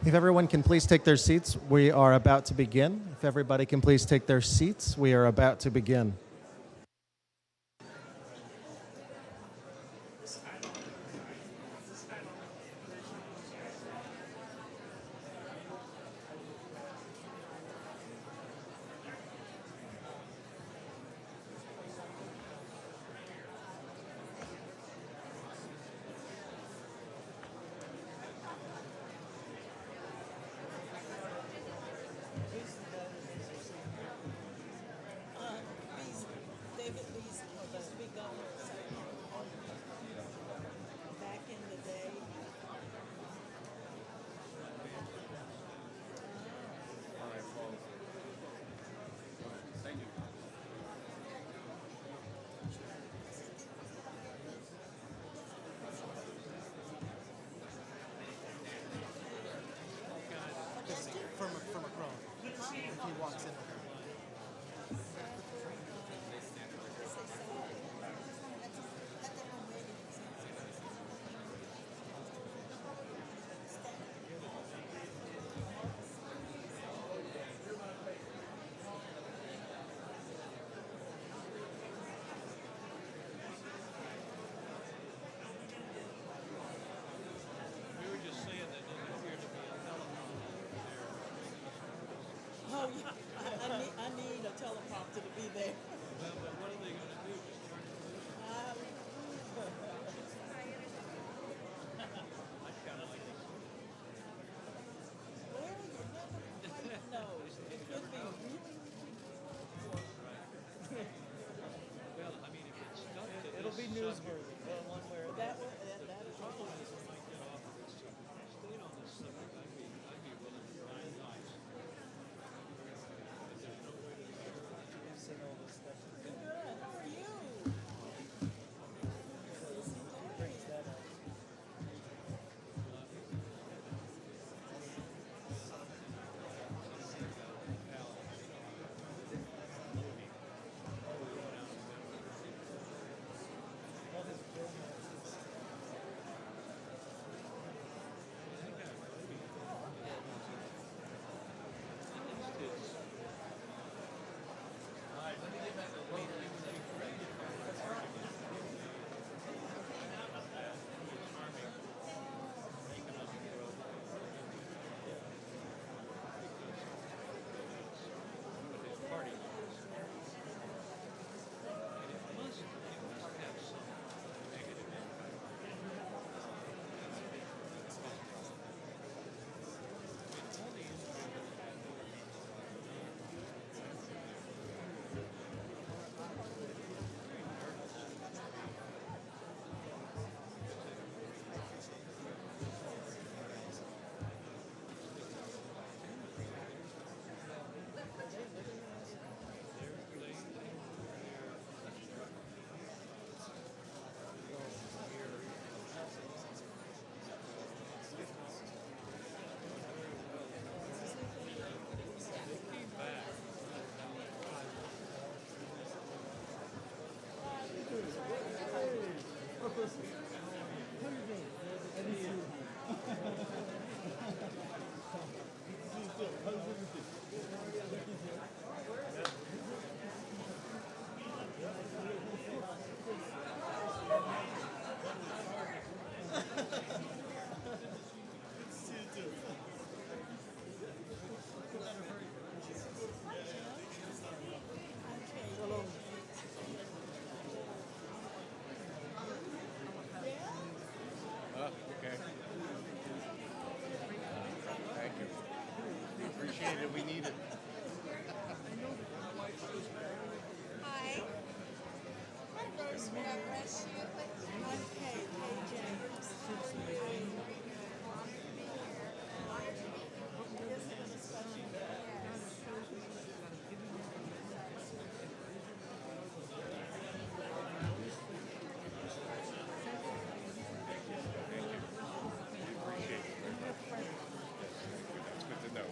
If everyone can please take their seats, we are about to begin. If everybody can please take their seats, we are about to begin. From across. If he walks in. Oh, yeah. I need a teleprompter to be there. But what are they going to do? Um, I kind of like this. Well, you never quite know. It could be really. Well, I mean, if it's stuck to It'll be this newsworthy, one way or the That other. that is problem is we might get off of this subject. Staying on this subject, I'd be willing to find nice. But there's no way to Okay. Thank you. Appreciate it. We need it. Hi. God bless you. I'm Kay James. This is a special Appreciate it very much. That's good to know.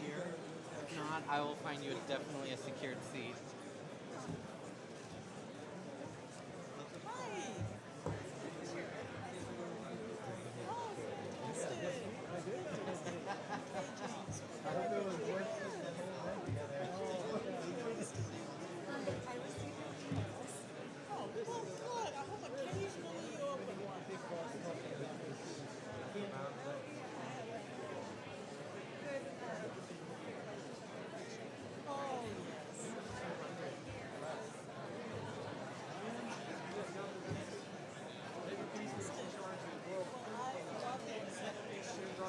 Here. If not, I will find you definitely a secured seat. Hi. Oh, well, good. I hope occasionally you open one. Oh, yes. I love the exhibitions.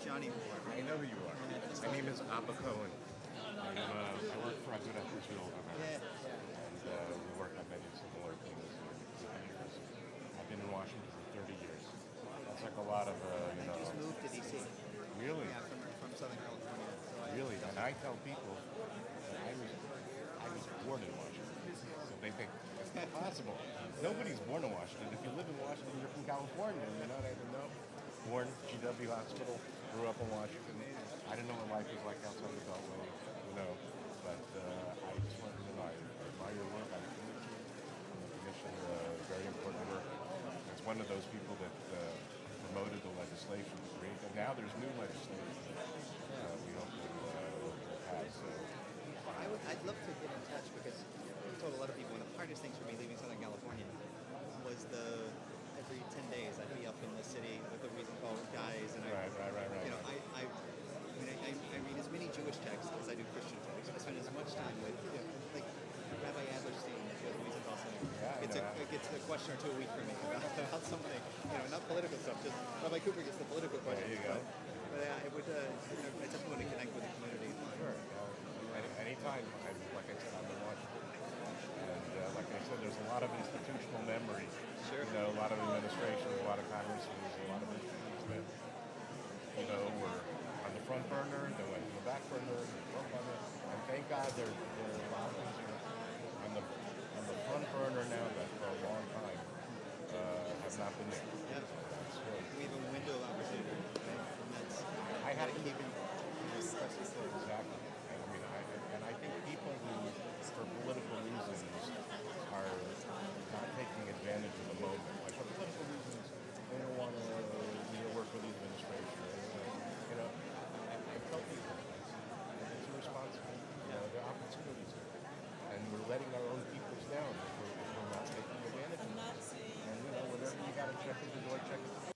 Johnny Moore. I know who you are. My name is Abba Cohen. I work for Guterres. Yeah. And we work on many similar things for years. I've been in Washington for 30 years. That's like a lot of, Just moved to DC. Really? Yeah, from Southern California. So Really? And I tell people that I was born in Washington. So they think, it's not possible. Nobody's born in Washington. If you live in Washington, you're from California. You know, they don't know. Born GW Hospital, grew up in Washington. I didn't know what life was like outside the Beltway, but I just wanted to know, I admire your work. I'm committed to it. The commission, very important work. It's one of those people that promoted the legislation to create, and now there's new legislation we hope will pass. So. I'd love to get in touch because I told a lot of people one of the hardest things for me leaving Southern California was every 10 days I'd be up in the city with a reason called guys, and Right. I read as many Jewish texts as I do Christian texts. I spend as much time with like Rabbi Adlerstein, the Wiesenthal Center. It gets a question or two a week from me about something, not political stuff. Just Rabbi Cooper gets the political questions. There you go. But I would, I just want to connect with the community. Sure. Anytime, like I said, I'm in Washington. And like I said, there's a lot of institutional memory. Sure. A lot of administrations, a lot of congresses, a lot of institutions that, were on the front burner, they went to the back burner, they were front burner. And thank God there are a lot of things that are on the front burner now that have not been there. Yeah. That's great. We have a window of opportunity, right? And that's I have gotta to keep it. Precious things. exactly. And I think people who, for political reasons, are not taking advantage of the moment. Like for political reasons, they don't want to work with the administration. I tell people it's irresponsible. There are opportunities here, and we're letting our own peoples down if we're not taking advantage of I'm it. not saying And whatever you got to check at the door, check at the door.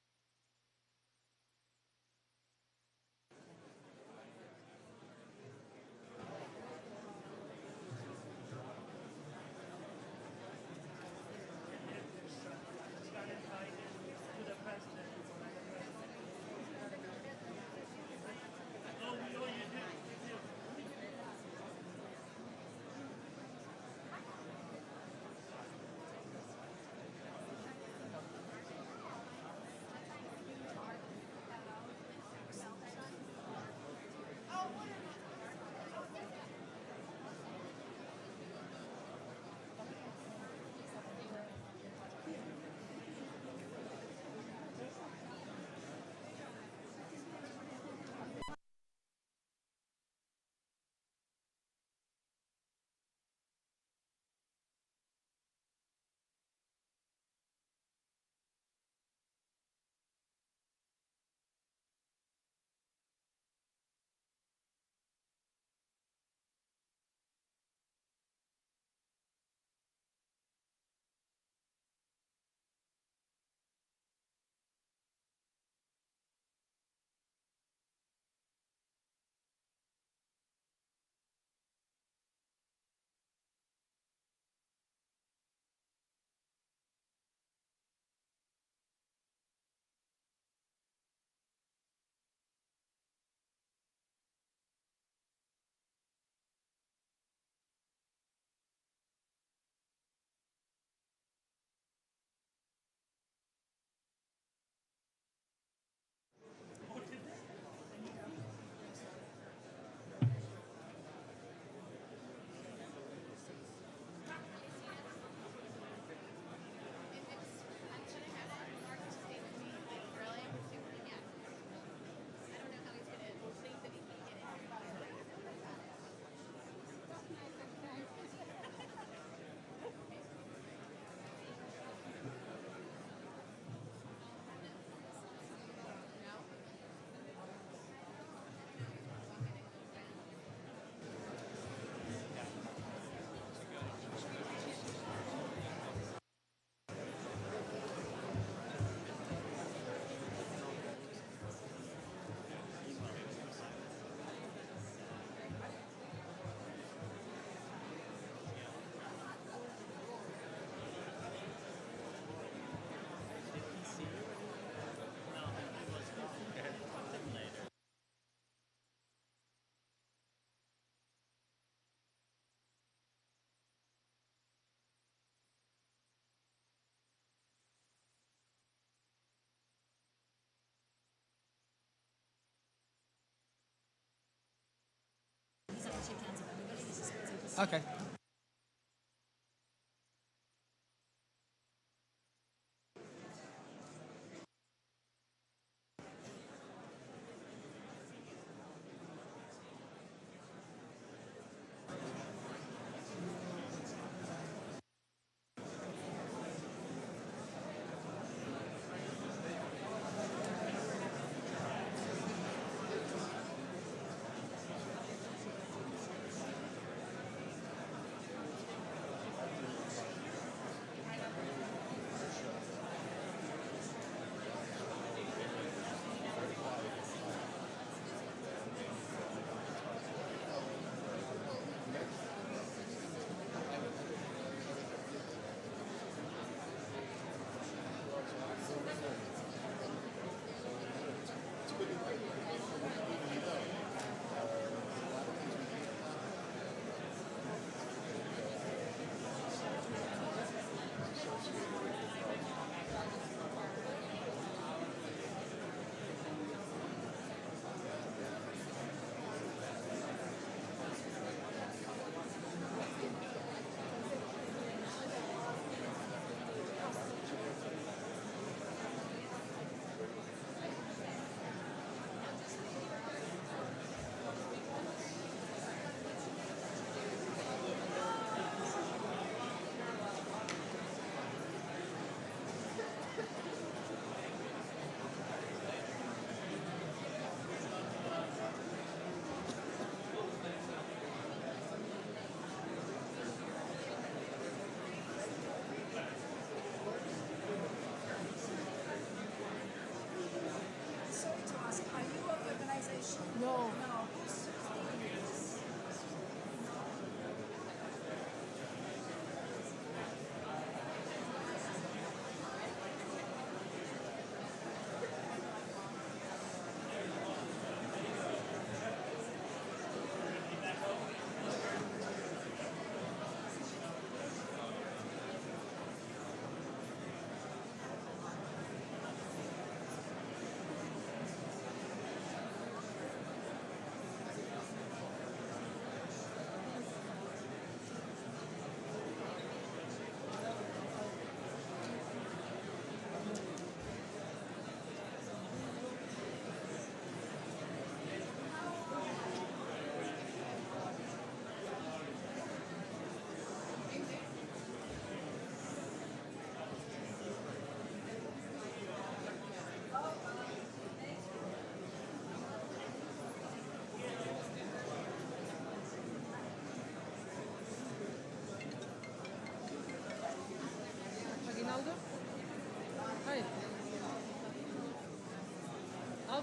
Okay.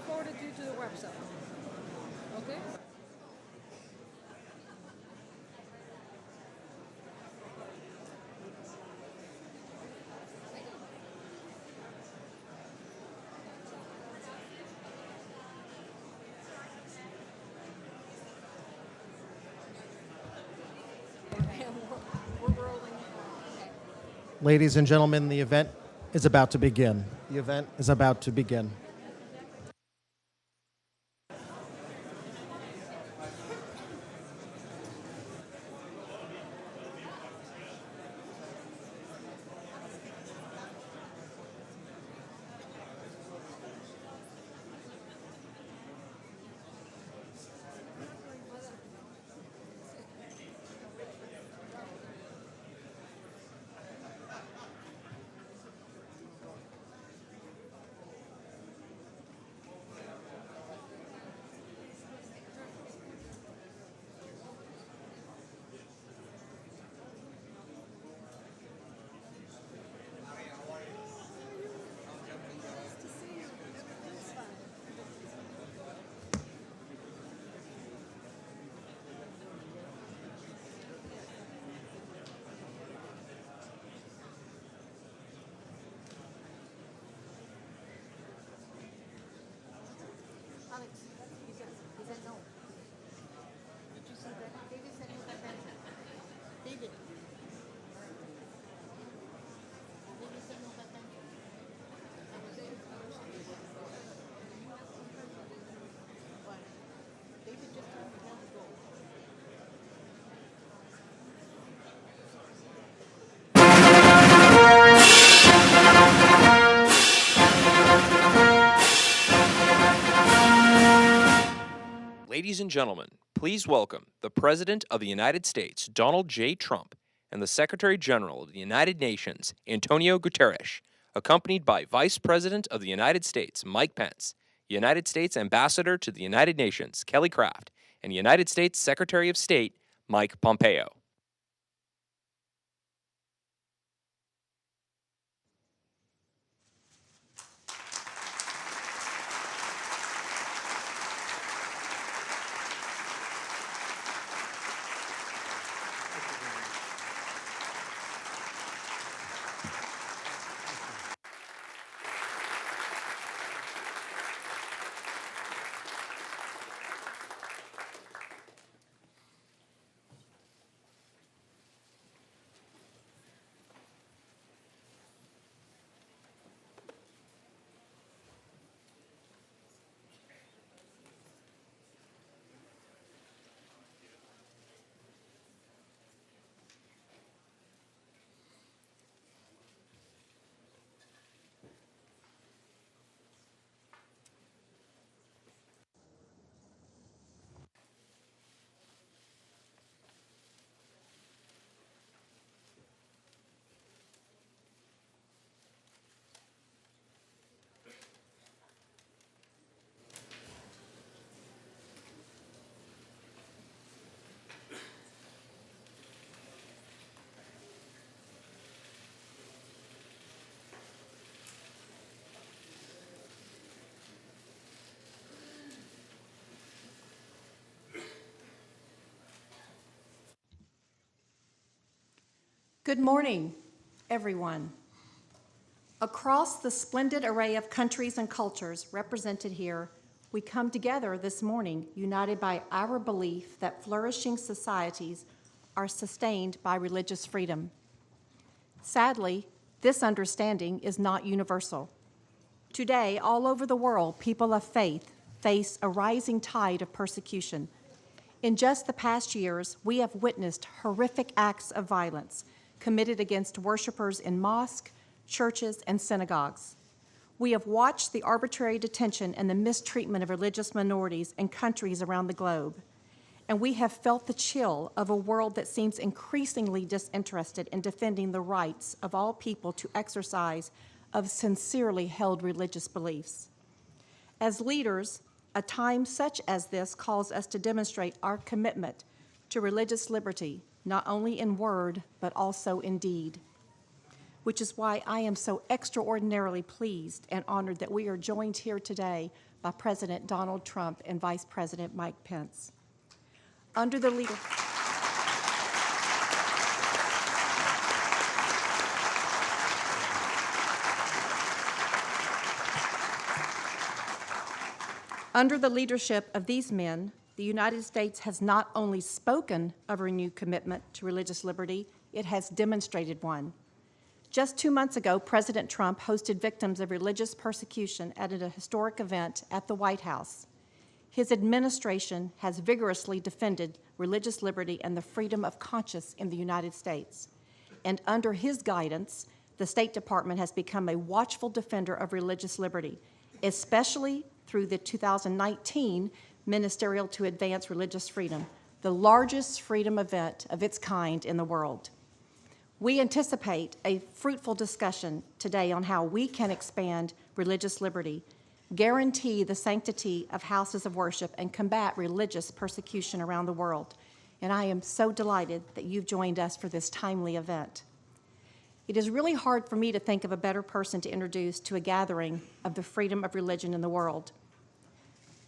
forward it to the website. Okay? We're rolling. Ladies and gentlemen, the event is about to begin. The event is about to begin. Alex, he said no. Did you see that? David said no that David. David said no that What? David just told me not to go. Ladies and gentlemen, please welcome the President of the United States, Donald J. Trump, and the Secretary General of the United Nations, Antonio Guterres, accompanied by Vice President of the United States, Mike Pence, United States Ambassador to the United Nations, Kelly Craft, and United States Secretary of State, Mike Pompeo. Good morning, everyone. Across the splendid array of countries and cultures represented here, we come together this morning united by our belief that flourishing societies are sustained by religious freedom. Sadly, this understanding is not universal. Today, all over the world, people of faith face a rising tide of persecution. In just the past years, we have witnessed horrific acts of violence committed against worshipers in mosques, churches, and synagogues. We have watched the arbitrary detention and the mistreatment of religious minorities in countries around the globe. And we have felt the chill of a world that seems increasingly disinterested in defending the rights of all people to exercise of sincerely held religious beliefs. As leaders, a time such as this calls us to demonstrate our commitment to religious liberty, not only in word, but also in deed. Which is why I am so extraordinarily pleased and honored that we are joined here today by President Donald Trump and Vice President Mike Pence. Under the leadership of these men, the United States has not only spoken of a renewed commitment to religious liberty, it has demonstrated one. Just 2 months ago, President Trump hosted victims of religious persecution at a historic event at the White House. His administration has vigorously defended religious liberty and the freedom of conscience in the United States. And under his guidance, the State Department has become a watchful defender of religious liberty, especially through the 2019 Ministerial to Advance Religious Freedom, the largest freedom event of its kind in the world. We anticipate a fruitful discussion today on how we can expand religious liberty, guarantee the sanctity of houses of worship, and combat religious persecution around the world. And I am so delighted that you've joined us for this timely event. It is really hard for me to think of a better person to introduce to a gathering of the freedom of religion in the world.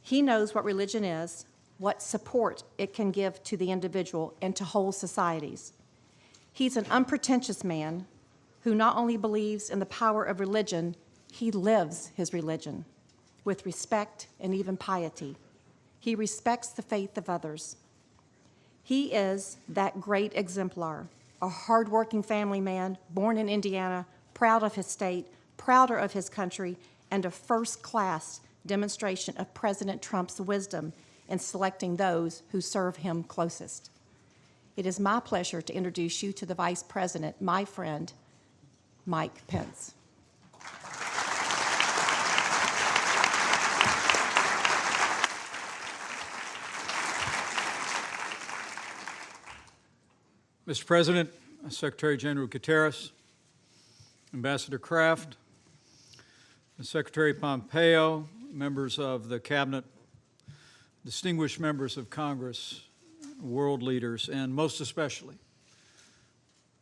He knows what religion is, what support it can give to the individual and to whole societies. He's an unpretentious man who not only believes in the power of religion, he lives his religion with respect and even piety. He respects the faith of others. He is that great exemplar, a hardworking family man, born in Indiana, proud of his state, prouder of his country, and a first-class demonstration of President Trump's wisdom in selecting those who serve him closest. It is my pleasure to introduce you to the Vice President, my friend, Mike Pence. Mr. President, Secretary General Guterres, Ambassador Kraft, Secretary Pompeo, members of the Cabinet, distinguished members of Congress, world leaders, and most especially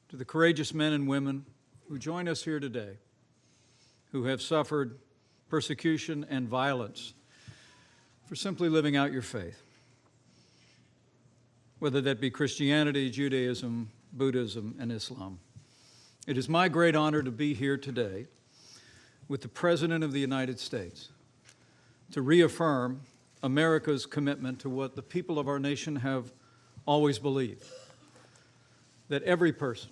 to the courageous men and women who join us here today, who have suffered persecution and violence for simply living out your faith, whether that be Christianity, Judaism, Buddhism, and Islam. It is my great honor to be here today with the President of the United States to reaffirm America's commitment to what the people of our nation have always believed, that every person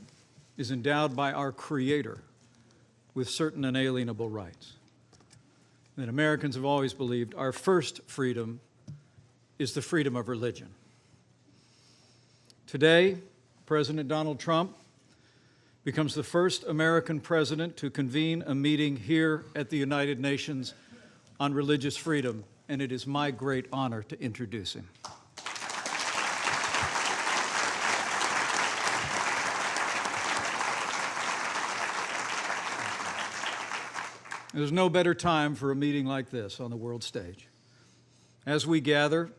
is endowed by our Creator with certain inalienable rights. That Americans have always believed our first freedom is the freedom of religion. Today, President Donald Trump becomes the first American president to convene a meeting here at the United Nations on religious freedom, and it is my great honor to introduce him. There's no better time for a meeting like this on the world stage. As we gather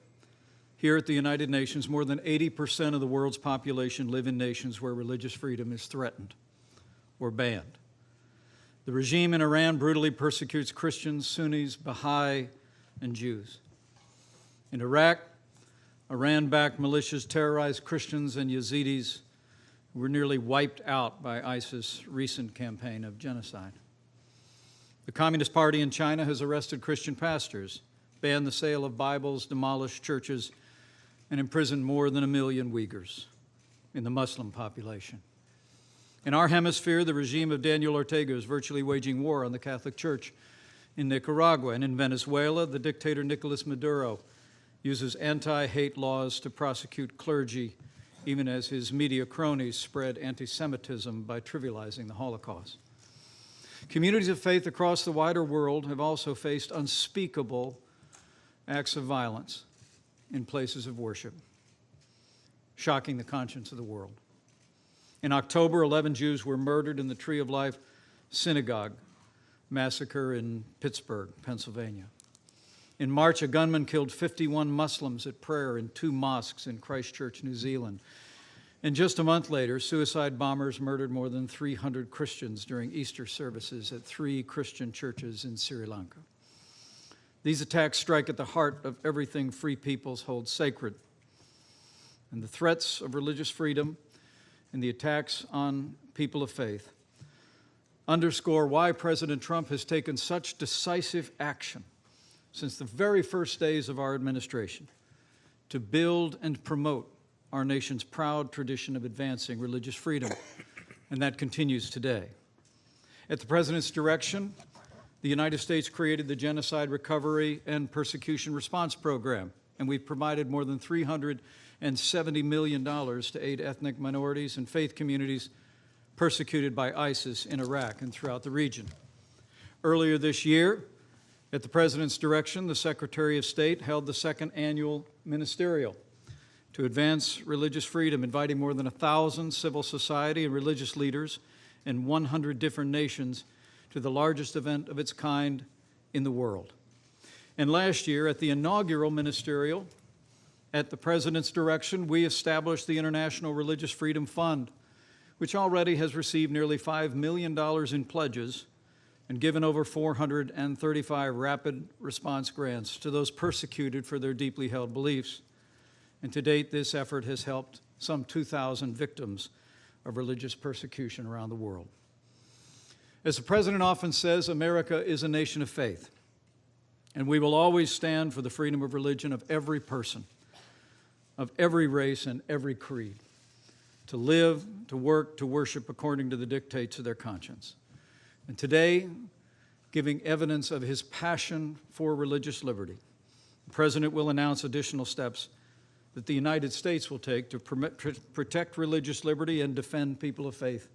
here at the United Nations, more than 80% of the world's population live in nations where religious freedom is threatened or banned. The regime in Iran brutally persecutes Christians, Sunnis, Baha'i, and Jews. In Iraq, Iran-backed militias terrorize Christians and Yazidis who were nearly wiped out by ISIS' recent campaign of genocide. The Communist Party in China has arrested Christian pastors, banned the sale of Bibles, demolished churches, and imprisoned more than 1 million Uyghurs in the Muslim population. In our hemisphere, the regime of Daniel Ortega is virtually waging war on the Catholic Church in Nicaragua, and in Venezuela, the dictator Nicolas Maduro uses anti-hate laws to prosecute clergy, even as his media cronies spread anti-Semitism by trivializing the Holocaust. Communities of faith across the wider world have also faced unspeakable acts of violence in places of worship, shocking the conscience of the world. In October, 11 Jews were murdered in the Tree of Life synagogue massacre in Pittsburgh, Pennsylvania. In March, a gunman killed 51 Muslims at prayer in 2 mosques in Christchurch, New Zealand. And just a month later, suicide bombers murdered more than 300 Christians during Easter services at 3 Christian churches in Sri Lanka. These attacks strike at the heart of everything free peoples hold sacred. And the threats of religious freedom and the attacks on people of faith underscore why President Trump has taken such decisive action since the very first days of our administration to build and promote our nation's proud tradition of advancing religious freedom, and that continues today. At the President's direction, the United States created the Genocide Recovery and Persecution Response Program, and we've provided more than $370 million to aid ethnic minorities and faith communities persecuted by ISIS in Iraq and throughout the region. Earlier this year, at the President's direction, the Secretary of State held the second annual Ministerial to advance religious freedom, inviting more than 1,000 civil society and religious leaders in 100 different nations to the largest event of its kind in the world. And last year, at the inaugural Ministerial, at the President's direction, we established the International Religious Freedom Fund, which already has received nearly $5 million in pledges and given over 435 rapid response grants to those persecuted for their deeply held beliefs. And to date, this effort has helped some 2,000 victims of religious persecution around the world. As the President often says, America is a nation of faith, and we will always stand for the freedom of religion of every person, of every race and every creed, to live, to work, to worship according to the dictates of their conscience. And today, giving evidence of his passion for religious liberty, the President will announce additional steps that the United States will take to protect religious liberty and defend people of faith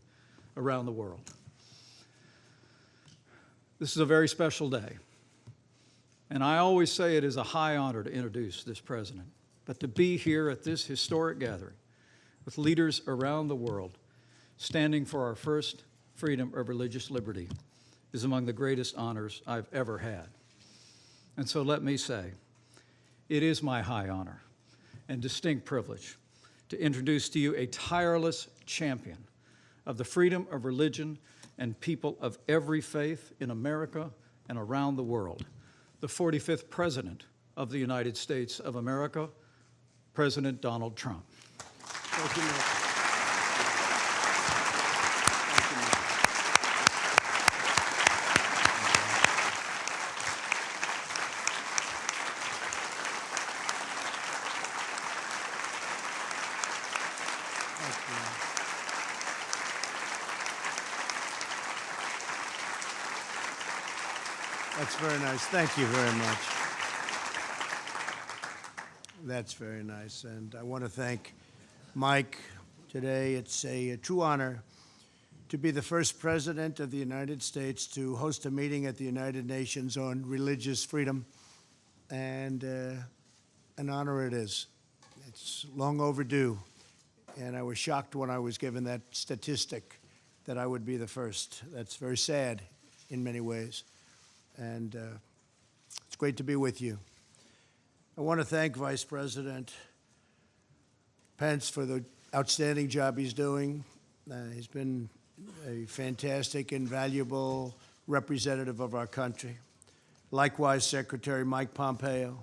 around the world. This is a very special day, and I always say it is a high honor to introduce this President, but to be here at this historic gathering with leaders around the world standing for our first freedom of religious liberty is among the greatest honors I've ever had. And so let me say, it is my high honor and distinct privilege to introduce to you a tireless champion of the freedom of religion and people of every faith in America and around the world, the 45th President of the United States of America, President Donald Trump. Thank you, Nick. That's very nice. Thank you very much. That's very nice. And I want to thank Mike today. It's a true honor to be the first president of the United States to host a meeting at the United Nations on religious freedom. And an honor it is. It's long overdue. And I was shocked when I was given that statistic that I would be the first. That's very sad in many ways. And it's great to be with you. I want to thank Vice President Pence for the outstanding job he's doing. He's been a fantastic and valuable representative of our country. Likewise, Secretary Mike Pompeo,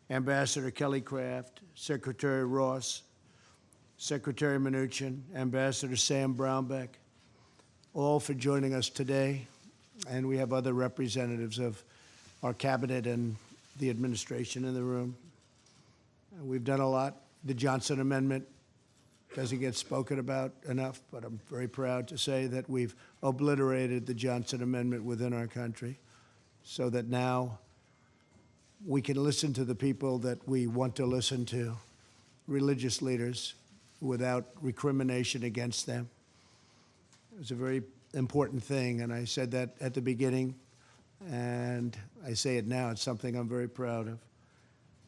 Ambassador Kelly Craft, Secretary Ross, Secretary Mnuchin, Ambassador Sam Brownback, all for joining us today. And we have other representatives of our cabinet and the administration in the room. We've done a lot. The Johnson Amendment doesn't get spoken about enough, but I'm very proud to say that we've obliterated the Johnson Amendment within our country so that now we can listen to the people that we want to listen to, religious leaders, without recrimination against them. It was a very important thing, and I said that at the beginning, and I say it now. It's something I'm very proud of.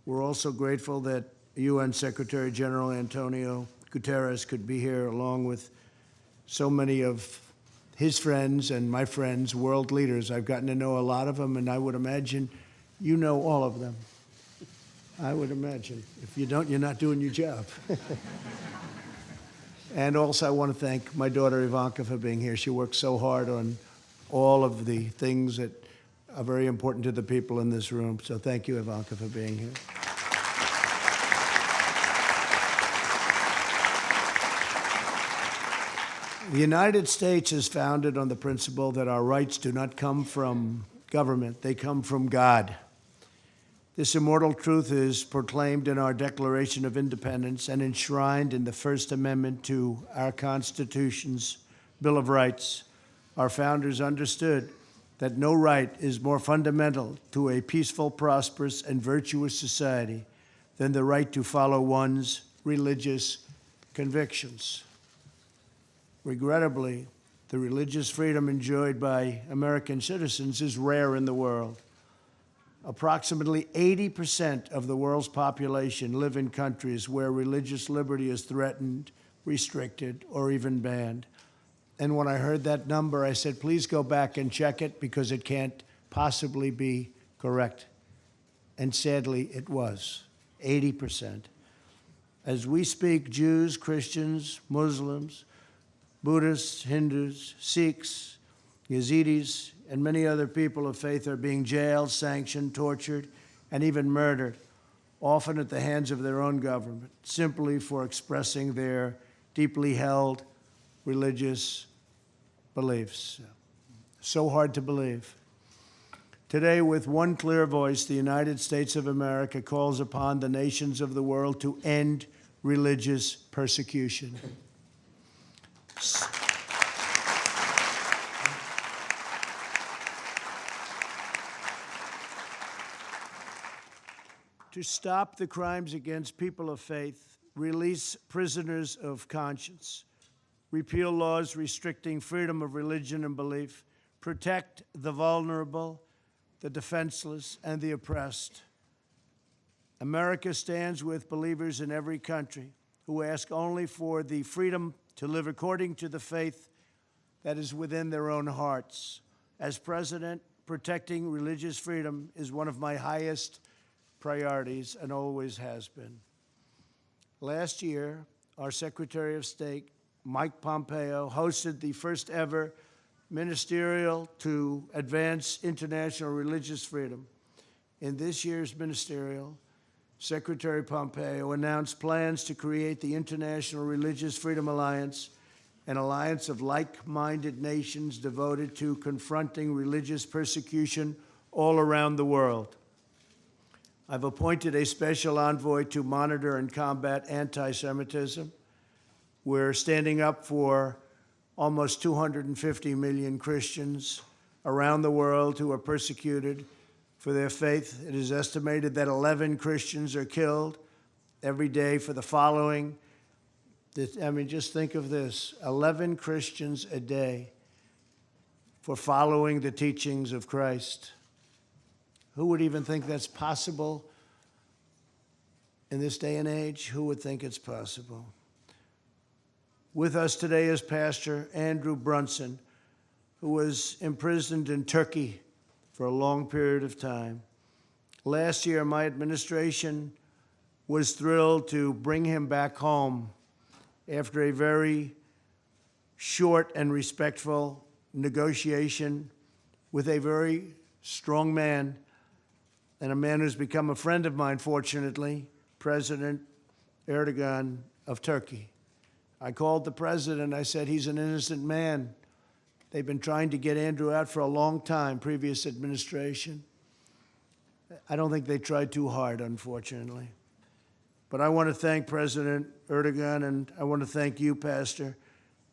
We're also grateful that UN Secretary General Antonio Guterres could be here along with so many of his friends and my friends, world leaders. I've gotten to know a lot of them, and I would imagine you know all of them. I would imagine. If you don't, you're not doing your job. And also I want to thank my daughter Ivanka for being here. She worked so hard on all of the things that are very important to the people in this room. So thank you, Ivanka, for being here. The United States is founded on the principle that our rights do not come from government, they come from God. This immortal truth is proclaimed in our Declaration of Independence and enshrined in the First Amendment to our Constitution's Bill of Rights. Our founders understood that no right is more fundamental to a peaceful, prosperous, and virtuous society than the right to follow one's religious convictions. Regrettably, the religious freedom enjoyed by American citizens is rare in the world. Approximately 80% of the world's population live in countries where religious liberty is threatened, restricted, or even banned. And when I heard that number, I said, please go back and check it because it can't possibly be correct. And sadly, it was 80%. As we speak, Jews, Christians, Muslims, Buddhists, Hindus, Sikhs, Yazidis, and many other people of faith are being jailed, sanctioned, tortured, and even murdered, often at the hands of their own government, simply for expressing their deeply held religious beliefs. So hard to believe. Today, with one clear voice, the United States of America calls upon the nations of the world to end religious persecution. To stop the crimes against people of faith, release prisoners of conscience, repeal laws restricting freedom of religion and belief, protect the vulnerable, the defenseless, and the oppressed. America stands with believers in every country who ask only for the freedom to live according to the faith that is within their own hearts. As president, protecting religious freedom is one of my highest priorities and always has been. Last year, our Secretary of State, Mike Pompeo, hosted the first ever Ministerial to advance international religious freedom. In this year's Ministerial, Secretary Pompeo announced plans to create the International Religious Freedom Alliance, an alliance of like-minded nations devoted to confronting religious persecution all around the world. I've appointed a special envoy to monitor and combat anti-Semitism. We're standing up for almost 250 million Christians around the world who are persecuted for their faith. It is estimated that 11 Christians are killed every day for the following. I mean, just think of this, 11 Christians a day for following the teachings of Christ. Who would even think that's possible in this day and age? Who would think it's possible? With us today is Pastor Andrew Brunson, who was imprisoned in Turkey for a long period of time. Last year, my administration was thrilled to bring him back home after a very short and respectful negotiation with a very strong man, and a man who's become a friend of mine, fortunately, President Erdogan of Turkey. I called the president. I said, he's an innocent man. They've been trying to get Andrew out for a long time, previous administration. I don't think they tried too hard, unfortunately. But I want to thank President Erdogan, and I want to thank you, Pastor,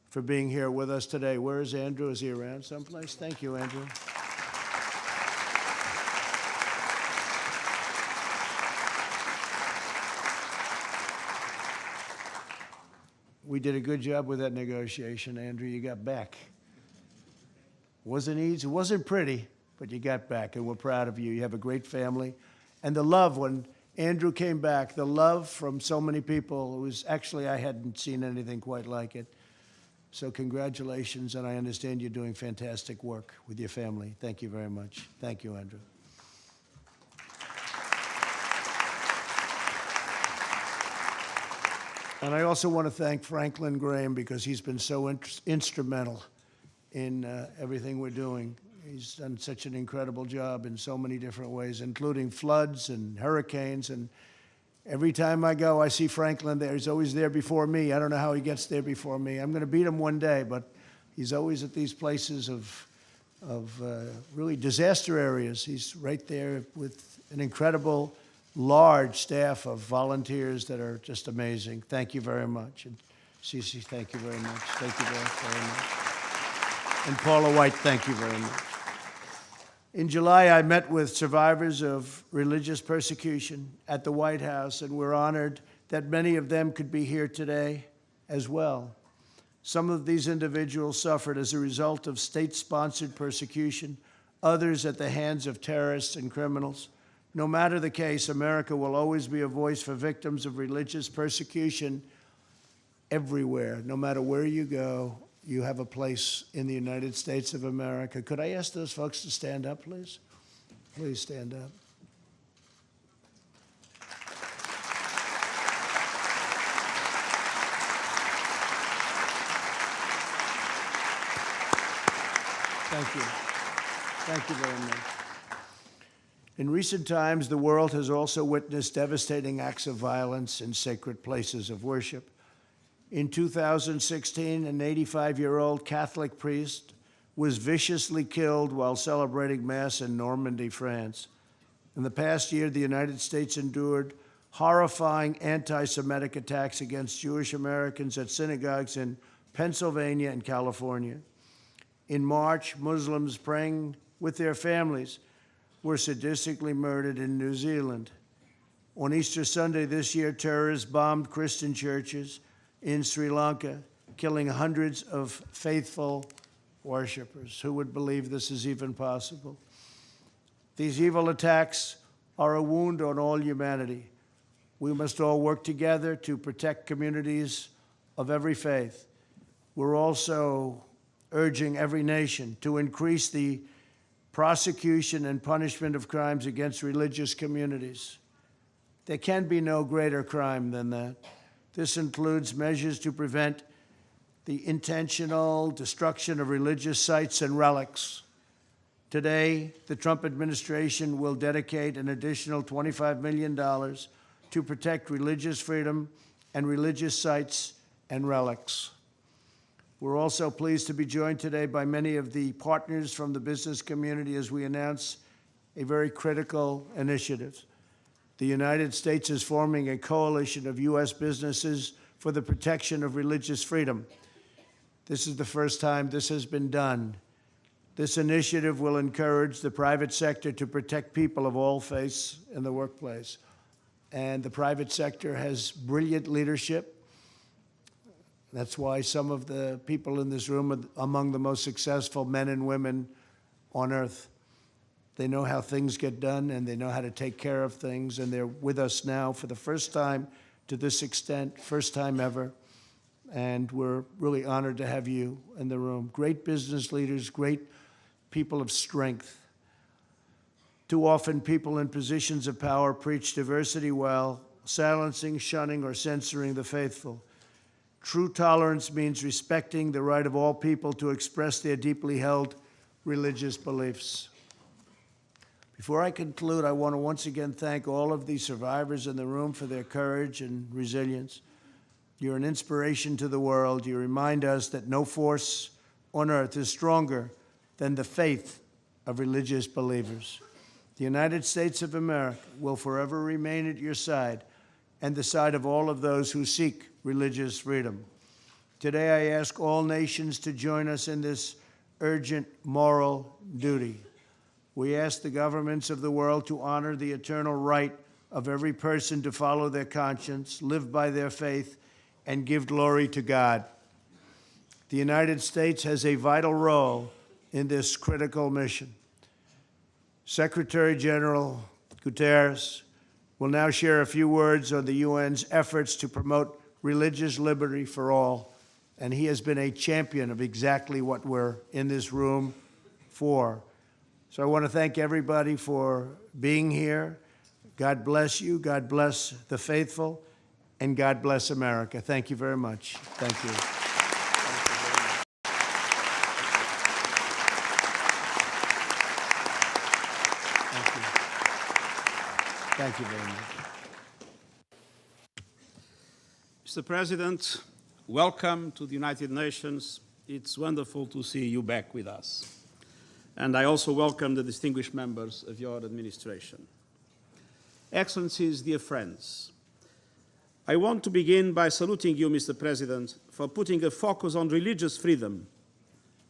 for being here with us today. Where is Andrew? Is he around someplace? Thank you, Andrew. We did a good job with that negotiation, Andrew. You got back. Wasn't easy, it wasn't pretty, but you got back, and we're proud of you. You have a great family. And the love, when Andrew came back, the love from so many people, it was actually, I hadn't seen anything quite like it. So congratulations, and I understand you're doing fantastic work with your family. Thank you very much. Thank you, Andrew. And I also want to thank Franklin Graham because he's been so instrumental in everything we're doing. He's done such an incredible job in so many different ways, including floods and hurricanes. And every time I go, I see Franklin there. He's always there before me. I don't know how he gets there before me. I'm going to beat him one day, but he's always at these places of really disaster areas. He's right there with an incredible, large staff of volunteers that are just amazing. Thank you very much. And Cece, thank you very much. Thank you very much. And Paula White, thank you very much. In July, I met with survivors of religious persecution at the White House, and we're honored that many of them could be here today as well. Some of these individuals suffered as a result of state-sponsored persecution, others at the hands of terrorists and criminals. No matter the case, America will always be a voice for victims of religious persecution everywhere. No matter where you go, you have a place in the United States of America. Could I ask those folks to stand up, please? Please stand up. Thank you. Thank you very much. In recent times, the world has also witnessed devastating acts of violence in sacred places of worship. In 2016, an 85-year-old Catholic priest was viciously killed while celebrating Mass in Normandy, France. In the past year, the United States endured horrifying anti-Semitic attacks against Jewish Americans at synagogues in Pennsylvania and California. In March, Muslims praying with their families were sadistically murdered in New Zealand. On Easter Sunday this year, terrorists bombed Christian churches in Sri Lanka, killing hundreds of faithful worshipers. Who would believe this is even possible? These evil attacks are a wound on all humanity. We must all work together to protect communities of every faith. We're also urging every nation to increase the prosecution and punishment of crimes against religious communities. There can be no greater crime than that. This includes measures to prevent the intentional destruction of religious sites and relics. Today, the Trump administration will dedicate an additional $25 million to protect religious freedom and religious sites and relics. We're also pleased to be joined today by many of the partners from the business community as we announce a very critical initiative. The United States is forming a coalition of U.S. businesses for the protection of religious freedom. This is the first time this has been done. This initiative will encourage the private sector to protect people of all faiths in the workplace. And the private sector has brilliant leadership. That's why some of the people in this room are among the most successful men and women on earth. They know how things get done, and they know how to take care of things, and they're with us now for the first time to this extent, first time ever, and we're really honored to have you in the room. Great business leaders, great people of strength. Too often, people in positions of power preach diversity while silencing, shunning, or censoring the faithful. True tolerance means respecting the right of all people to express their deeply held religious beliefs. Before I conclude, I want to once again thank all of the survivors in the room for their courage and resilience. You're an inspiration to the world. You remind us that no force on earth is stronger than the faith of religious believers. The United States of America will forever remain at your side and the side of all of those who seek religious freedom. Today, I ask all nations to join us in this urgent moral duty. We ask the governments of the world to honor the eternal right of every person to follow their conscience, live by their faith, and give glory to God. The United States has a vital role in this critical mission. Secretary General Guterres will now share a few words on the UN's efforts to promote religious liberty for all, and he has been a champion of exactly what we're in this room for. So I want to thank everybody for being here. God bless you, God bless the faithful, and God bless America. Thank you very much. Thank you. Thank you very much. Mr. President, welcome to the United Nations. It's wonderful to see you back with us. And I also welcome the distinguished members of your administration. Excellencies, dear friends, I want to begin by saluting you, Mr. President, for putting a focus on religious freedom,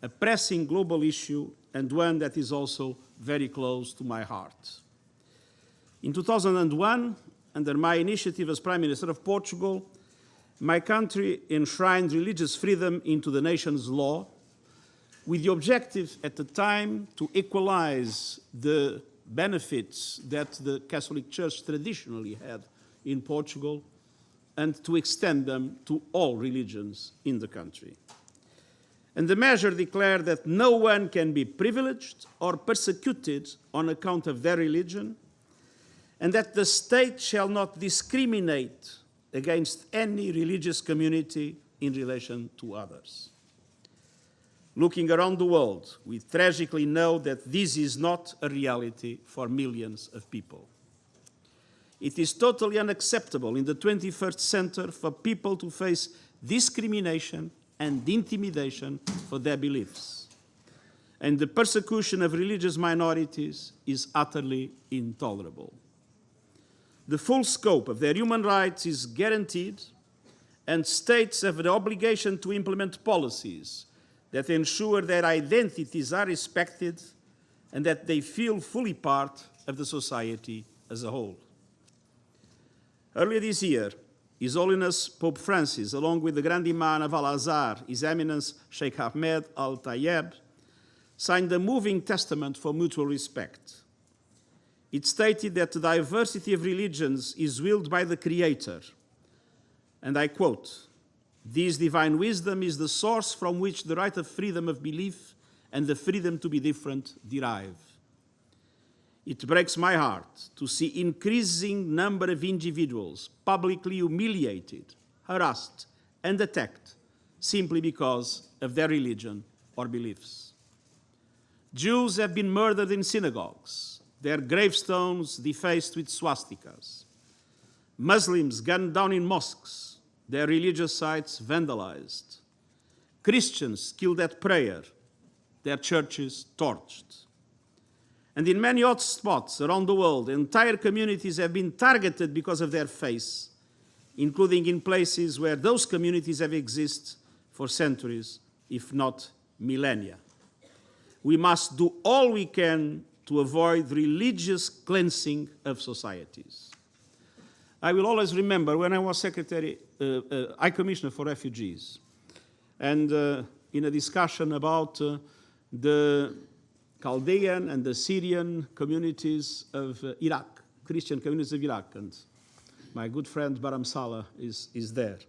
a pressing global issue and one that is also very close to my heart. In 2001, under my initiative as Prime Minister of Portugal, my country enshrined religious freedom into the nation's law, with the objective at the time to equalize the benefits that the Catholic Church traditionally had in Portugal and to extend them to all religions in the country. And the measure declared that no one can be privileged or persecuted on account of their religion, and that the state shall not discriminate against any religious community in relation to others. Looking around the world, we tragically know that this is not a reality for millions of people. It is totally unacceptable in the 21st century for people to face discrimination and intimidation for their beliefs. And the persecution of religious minorities is utterly intolerable. The full scope of their human rights is guaranteed, and states have the obligation to implement policies that ensure their identities are respected and that they feel fully part of the society as a whole. Earlier this year, His Holiness Pope Francis, along with the Grand Imam of Al-Azhar, His Eminence Sheikh Ahmed Al-Tayeb, signed a moving testament for mutual respect. It stated that the diversity of religions is willed by the Creator, and I quote, "This divine wisdom is the source from which the right of freedom of belief and the freedom to be different derive. It breaks my heart to see increasing number of individuals publicly humiliated, harassed, and attacked simply because of their religion or beliefs. Jews have been murdered in synagogues, their gravestones defaced with swastikas. Muslims gunned down in mosques, their religious sites vandalized. Christians killed at prayer, their churches torched. And in many hot spots around the world, entire communities have been targeted because of their faith, including in places where those communities have existed for centuries, if not millennia. We must do all we can to avoid religious cleansing of societies." I will always remember when I was High Commissioner for Refugees, and in a discussion about the Chaldean and the Syrian communities of Iraq, Christian communities of Iraq, and my good friend Baram Saleh is there.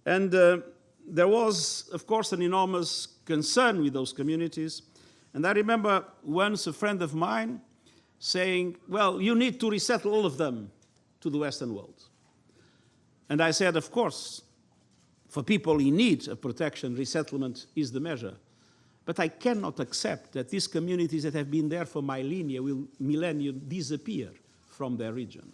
And there was, of course, an enormous concern with those communities. And I remember once a friend of mine saying, "Well, you need to resettle all of them to the Western world." And I said, of course, for people in need of protection, resettlement is the measure. But I cannot accept that these communities that have been there for millennia will disappear from their region.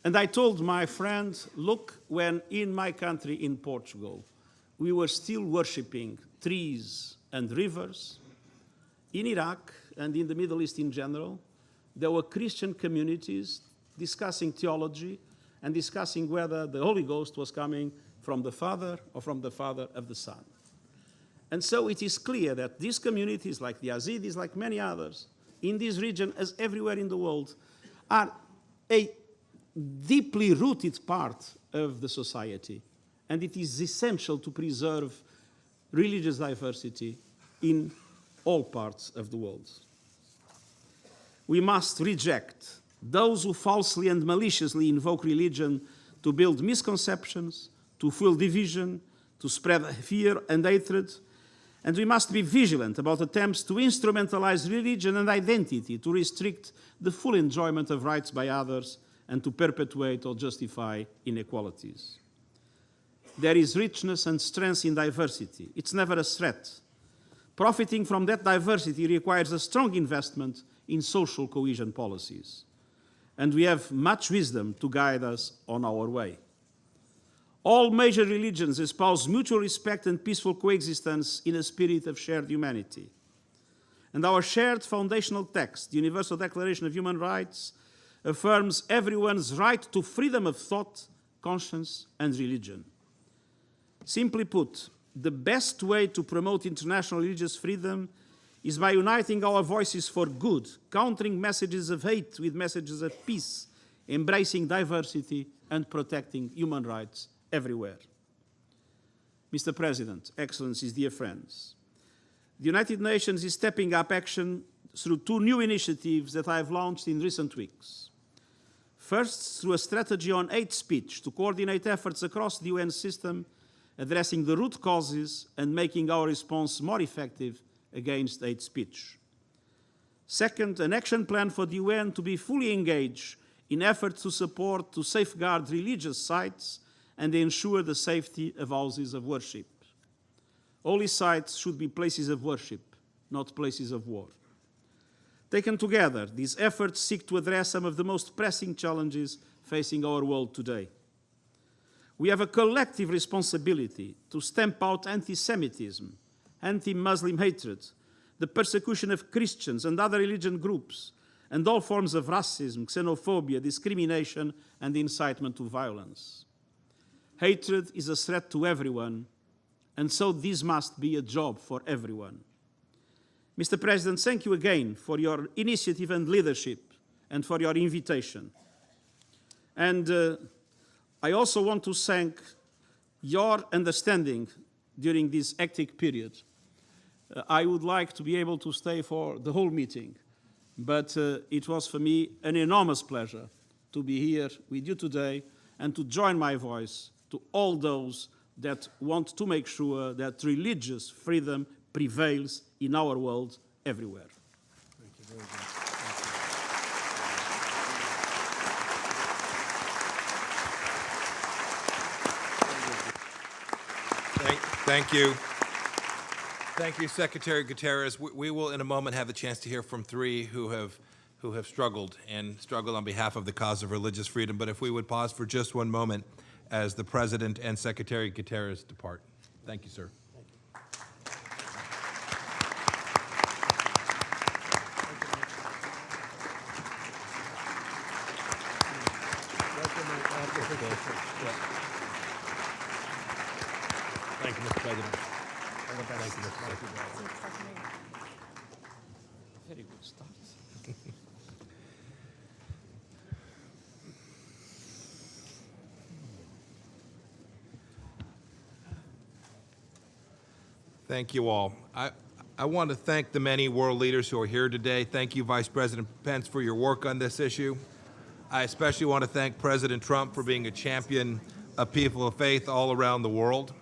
And I told my friend, look, when in my country, in Portugal, we were still worshipping trees and rivers, in Iraq and in the Middle East in general, there were Christian communities discussing theology and discussing whether the Holy Ghost was coming from the Father or from the Father of the Son. And so it is clear that these communities, like the Yazidis, like many others, in this region, as everywhere in the world, are a deeply rooted part of the society. And it is essential to preserve religious diversity in all parts of the world. We must reject those who falsely and maliciously invoke religion to build misconceptions, to fuel division, to spread fear and hatred. And we must be vigilant about attempts to instrumentalize religion and identity to restrict the full enjoyment of rights by others and to perpetuate or justify inequalities. There is richness and strength in diversity. It's never a threat. Profiting from that diversity requires a strong investment in social cohesion policies. and we have much wisdom to guide us on our way. All major religions espouse mutual respect and peaceful coexistence in a spirit of shared humanity. And our shared foundational text, the Universal Declaration of Human Rights, affirms everyone's right to freedom of thought, conscience, and religion. Simply put, the best way to promote international religious freedom is by uniting our voices for good, countering messages of hate with messages of peace, embracing diversity, and protecting human rights everywhere. Mr. President, Excellencies, dear friends, the United Nations is stepping up action through two new initiatives that I have launched in recent weeks. First, through a strategy on hate speech to coordinate efforts across the UN system, addressing the root causes and making our response more effective against hate speech. Second, an action plan for the UN to be fully engaged in efforts to safeguard religious sites and ensure the safety of houses of worship. Holy sites should be places of worship, not places of war. Taken together, these efforts seek to address some of the most pressing challenges facing our world today. We have a collective responsibility to stamp out anti-Semitism, anti-Muslim hatred, the persecution of Christians and other religion groups, and all forms of racism, xenophobia, discrimination, and incitement to violence. Hatred is a threat to everyone, and so this must be a job for everyone. Mr. President, thank you again for your initiative and leadership and for your invitation. And I also want to thank your understanding during this hectic period. I would like to be able to stay for the whole meeting, but it was for me an enormous pleasure to be here with you today and to join my voice to all those that want to make sure that religious freedom prevails in our world everywhere. Thank you very much. Thank you. Thank you, Secretary Guterres. We will, in a moment, have the chance to hear from three who have struggled on behalf of the cause of religious freedom. But if we would pause for just one moment as the President and Secretary Guterres depart. Thank you, sir. Thank you, Mr. President. Thank you, Mr. President. Very good start. Thank you all. I want to thank the many world leaders who are here today. Thank you, Vice President Pence, for your work on this issue. I especially want to thank President Trump for being a champion of people of faith all around the world.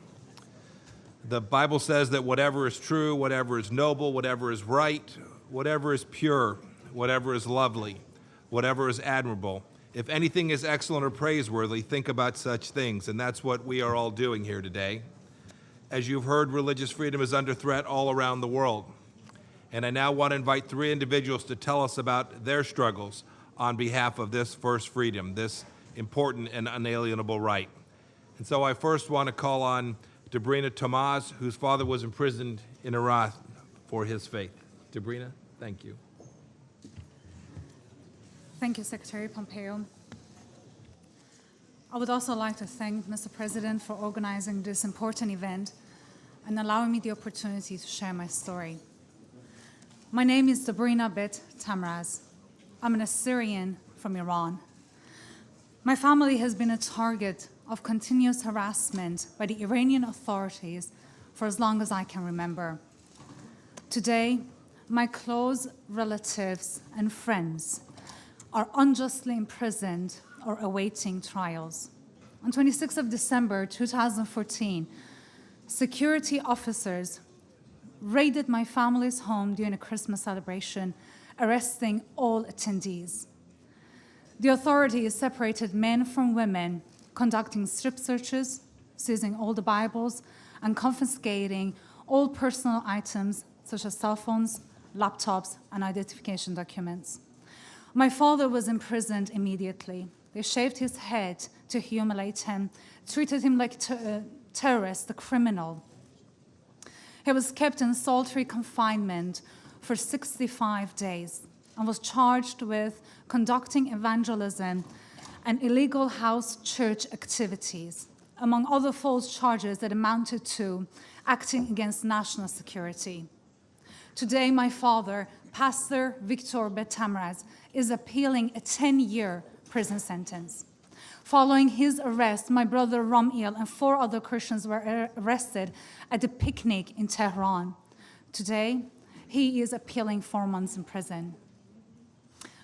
The Bible says that whatever is true, whatever is noble, whatever is right, whatever is pure, whatever is lovely, whatever is admirable, if anything is excellent or praiseworthy, think about such things. And that's what we are all doing here today. As you've heard, religious freedom is under threat all around the world. And I now want to invite three individuals to tell us about their struggles on behalf of this first freedom, this important and unalienable right. And so I first want to call on Debrina Tomaz, whose father was imprisoned in Iraq for his faith. Debrina, thank you. Thank you, Secretary Pompeo. I would also like to thank Mr. President for organizing this important event and allowing me the opportunity to share my story. My name is Debrina Bint Tamraz. I'm an Assyrian from Iran. My family has been a target of continuous harassment by the Iranian authorities for as long as I can remember. Today, my close relatives and friends are unjustly imprisoned or awaiting trials. On 26th of December 2014, security officers raided my family's home during a Christmas celebration, arresting all attendees. The authorities separated men from women, conducting strip searches, seizing all the Bibles, and confiscating all personal items such as cell phones, laptops, and identification documents. My father was imprisoned immediately. They shaved his head to humiliate him, treated him like a terrorist, a criminal. He was kept in solitary confinement for 65 days and was charged with conducting evangelism and illegal house church activities, among other false charges that amounted to acting against national security. Today, my father, Pastor Victor Betamraz, is appealing a 10-year prison sentence. Following his arrest, my brother Romiel and 4 other Christians were arrested at a picnic in Tehran. Today, he is appealing 4 months in prison.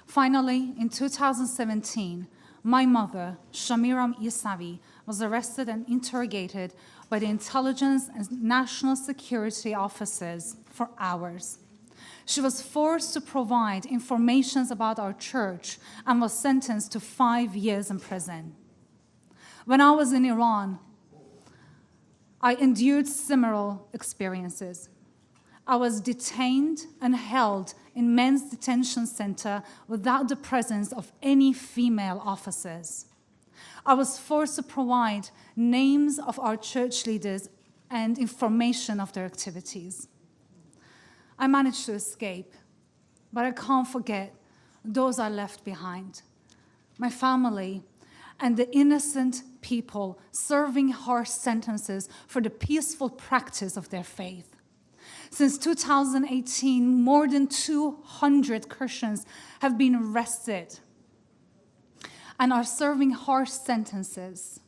Finally, in 2017, my mother, Shamiram Isavi, was arrested and interrogated by the intelligence and national security officers for hours. She was forced to provide information about our church and was sentenced to 5 years in prison. When I was in Iran, I endured similar experiences. I was detained and held in men's detention center without the presence of any female officers. I was forced to provide names of our church leaders and information of their activities. I managed to escape, but I can't forget those I left behind. My family and the innocent people serving harsh sentences for the peaceful practice of their faith. Since 2018, more than 200 Christians have been arrested and are serving harsh sentences.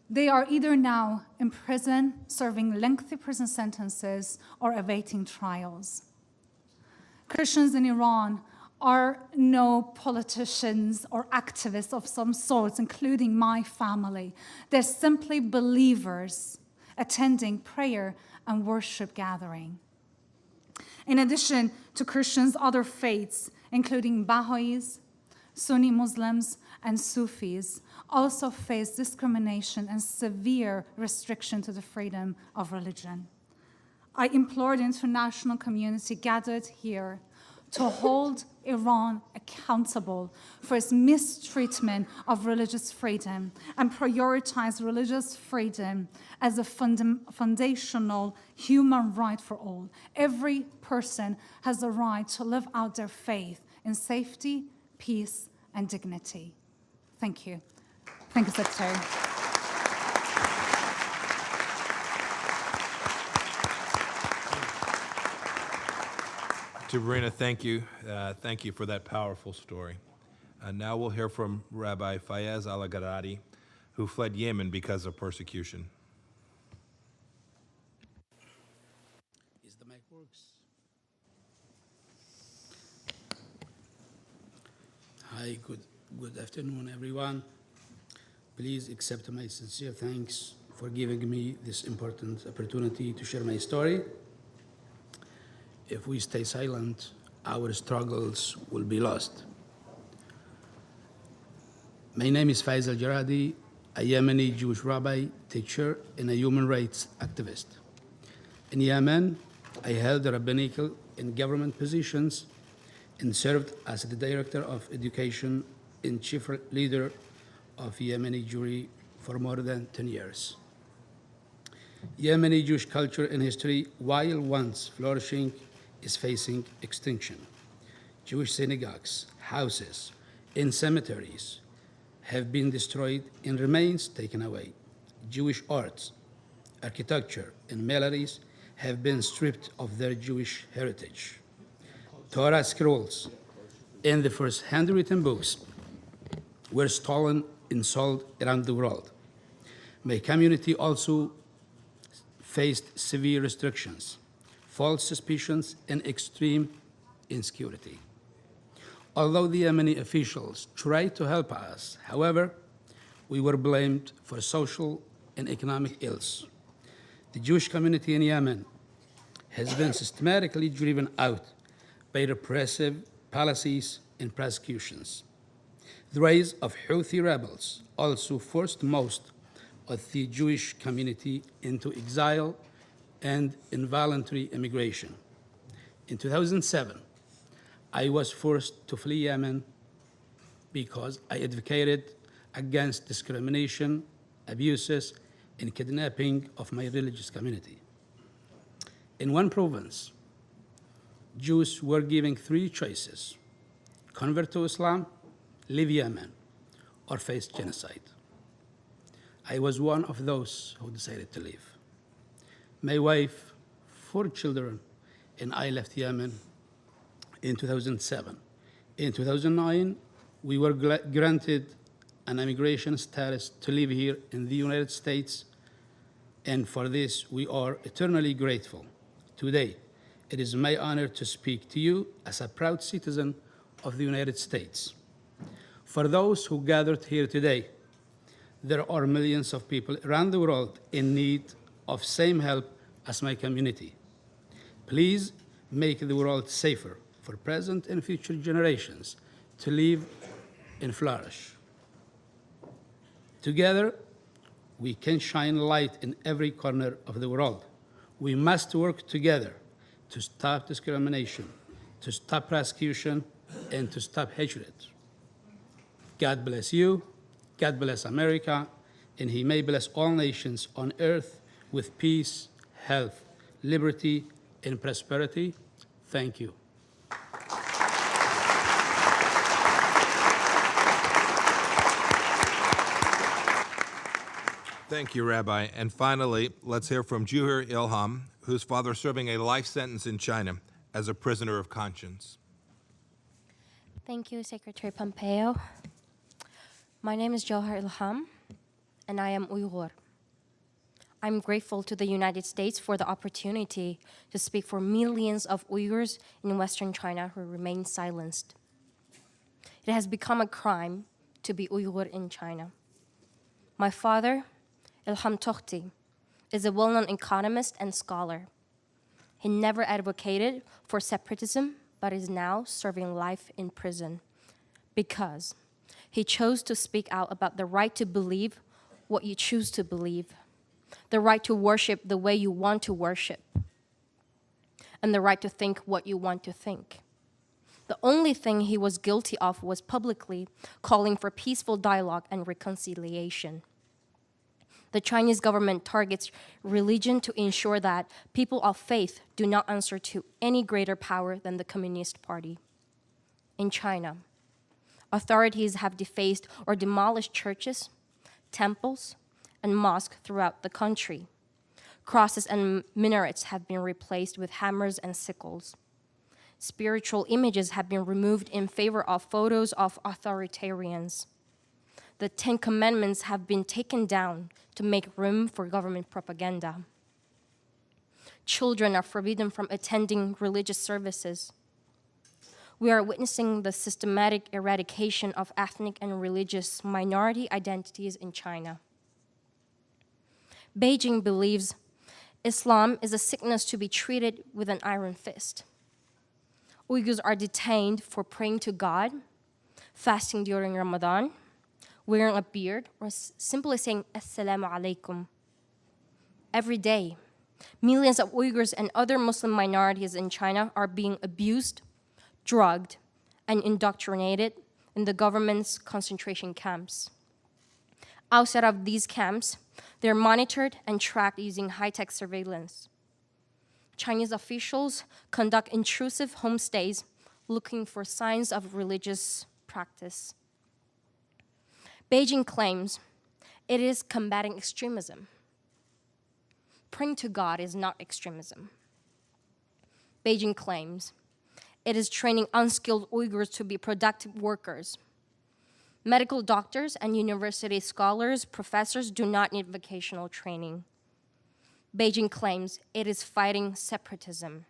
They are either now in prison, serving lengthy prison sentences, or awaiting trials. Christians in Iran are no politicians or activists of some sorts, including my family. They're simply believers attending prayer and worship gathering. In addition to Christians, other faiths, including Baha'is, Sunni Muslims, and Sufis, also face discrimination and severe restriction to the freedom of religion. I implore the international community gathered here to hold Iran accountable for its mistreatment of religious freedom and prioritize religious freedom as a foundational human right for all. Every person has a right to live out their faith in safety, peace, and dignity. Thank you. Thank you, Secretary. To Verena, thank you. Thank you for that powerful story. Now we'll hear from Rabbi Fayez Al-Gharadi, who fled Yemen because of persecution. Is the mic works? Hi, good afternoon, everyone. Please accept my sincere thanks for giving me this important opportunity to share my story. If we stay silent, our struggles will be lost. My name is Faiz Al-Gharadi, a Yemeni Jewish rabbi, teacher, and a human rights activist. In Yemen, I held rabbinical and government positions and served as the director of education and chief leader of Yemeni Jewry for more than 10 years. Yemeni Jewish culture and history, while once flourishing, is facing extinction. Jewish synagogues, houses, and cemeteries have been destroyed and remains taken away. Jewish arts, architecture, and melodies have been stripped of their Jewish heritage. Torah scrolls and the first handwritten books were stolen and sold around the world. My community also faced severe restrictions, false suspicions, and extreme insecurity. Although the Yemeni officials tried to help us, however, we were blamed for social and economic ills. The Jewish community in Yemen has been systematically driven out by repressive policies and prosecutions. The rise of Houthi rebels also forced most of the Jewish community into exile and involuntary immigration. In 2007, I was forced to flee Yemen because I advocated against discrimination, abuses, and kidnapping of my religious community. In one province, Jews were given three choices: convert to Islam, leave Yemen, or face genocide. I was one of those who decided to leave. My wife, 4 children, and I left Yemen in 2007. In 2009, we were granted an immigration status to live here in the United States, and for this we are eternally grateful. Today, it is my honor to speak to you as a proud citizen of the United States. For those who gathered here today, there are millions of people around the world in need of same help as my community. Please make the world safer for present and future generations to live and flourish. Together, we can shine light in every corner of the world. We must work together to stop discrimination, to stop persecution, and to stop hatred. God bless you, God bless America, and He may bless all nations on earth with peace, health, liberty, and prosperity. Thank you. Thank you, Rabbi. And finally, let's hear from Juhur Ilham, whose father is serving a life sentence in China as a prisoner of conscience. Thank you, Secretary Pompeo. My name is Juhur Ilham, and I am Uyghur. I'm grateful to the United States for the opportunity to speak for millions of Uyghurs in Western China who remain silenced. It has become a crime to be Uyghur in China. My father, Ilham Tohti, is a well-known economist and scholar. He never advocated for separatism, but is now serving life in prison because he chose to speak out about the right to believe what you choose to believe, the right to worship the way you want to worship, and the right to think what you want to think. The only thing he was guilty of was publicly calling for peaceful dialogue and reconciliation. The Chinese government targets religion to ensure that people of faith do not answer to any greater power than the Communist Party. In China, authorities have defaced or demolished churches, temples, and mosques throughout the country. Crosses and minarets have been replaced with hammers and sickles. Spiritual images have been removed in favor of photos of authoritarians. The 10 Commandments have been taken down to make room for government propaganda. Children are forbidden from attending religious services. We are witnessing the systematic eradication of ethnic and religious minority identities in China. Beijing believes Islam is a sickness to be treated with an iron fist. Uyghurs are detained for praying to God, fasting during Ramadan, wearing a beard, or simply saying Assalamu alaikum. Every day, millions of Uyghurs and other Muslim minorities in China are being abused, drugged, and indoctrinated in the government's concentration camps. Outside of these camps, they're monitored and tracked using high-tech surveillance. Chinese officials conduct intrusive homestays looking for signs of religious practice. Beijing claims it is combating extremism. Praying to God is not extremism. Beijing claims it is training unskilled Uyghurs to be productive workers. Medical doctors and university scholars, professors do not need vocational training. Beijing claims it is fighting separatism.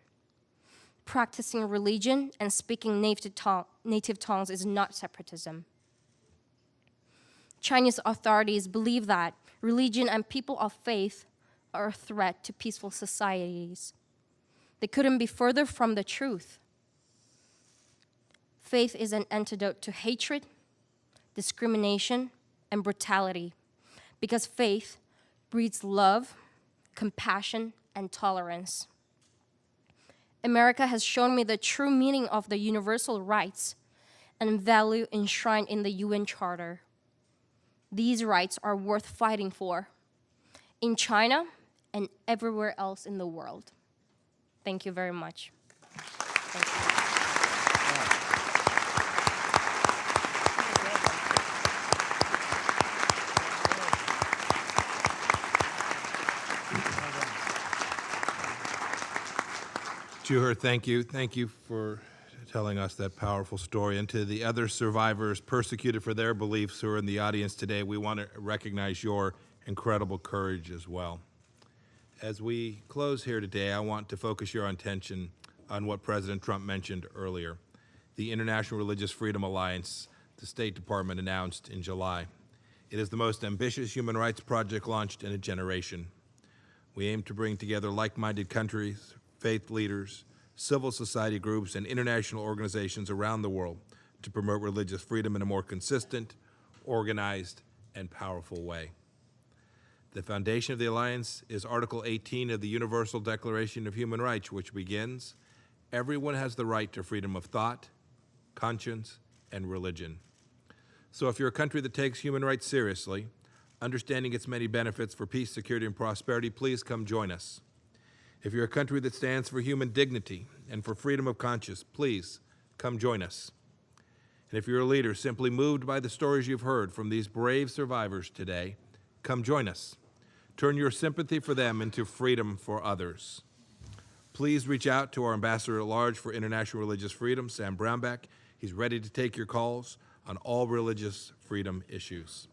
Practicing religion and speaking native tongues is not separatism. Chinese authorities believe that religion and people of faith are a threat to peaceful societies. They couldn't be further from the truth. Faith is an antidote to hatred, discrimination, and brutality, because faith breeds love, compassion, and tolerance. America has shown me the true meaning of the universal rights and value enshrined in the UN Charter. These rights are worth fighting for in China and everywhere else in the world. Thank you very much. Thank you. Juher, thank you. Thank you for telling us that powerful story. And to the other survivors persecuted for their beliefs who are in the audience today, we want to recognize your incredible courage as well. As we close here today, I want to focus your attention on what President Trump mentioned earlier, the International Religious Freedom Alliance the State Department announced in July. It is the most ambitious human rights project launched in a generation. We aim to bring together like-minded countries, faith leaders, civil society groups, and international organizations around the world to promote religious freedom in a more consistent, organized, and powerful way. The foundation of the Alliance is Article 18 of the Universal Declaration of Human Rights, which begins, "Everyone has the right to freedom of thought, conscience, and religion." So if you're a country that takes human rights seriously, understanding its many benefits for peace, security, and prosperity, please come join us. If you're a country that stands for human dignity and for freedom of conscience, please come join us. And if you're a leader simply moved by the stories you've heard from these brave survivors today, come join us. Turn your sympathy for them into freedom for others. Please reach out to our Ambassador at Large for International Religious Freedom, Sam Brownback. He's ready to take your calls on all religious freedom issues.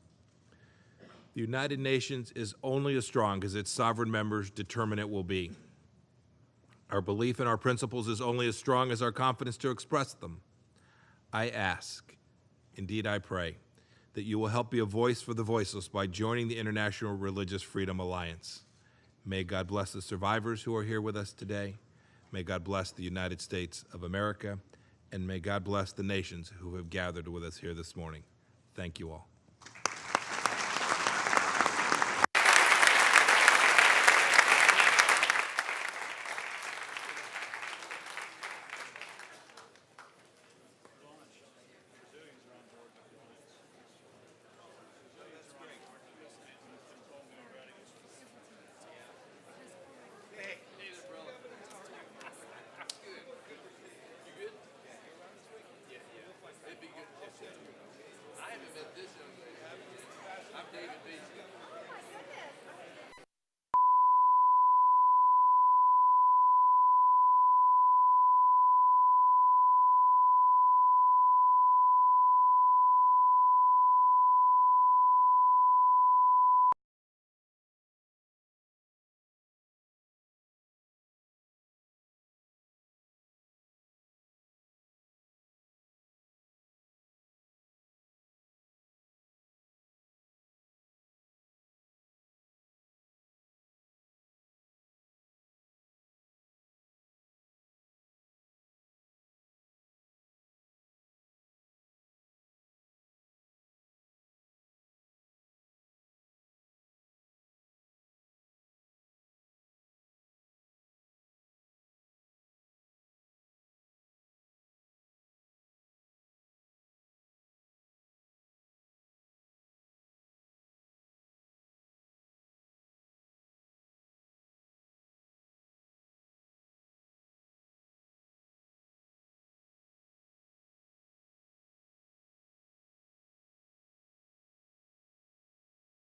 The United Nations is only as strong as its sovereign members determine it will be. Our belief in our principles is only as strong as our confidence to express them. I ask, indeed I pray, that you will help be a voice for the voiceless by joining the International Religious Freedom Alliance. May God bless the survivors who are here with us today. May God bless the United States of America, and may God bless the nations who have gathered with us here this morning. Thank you all.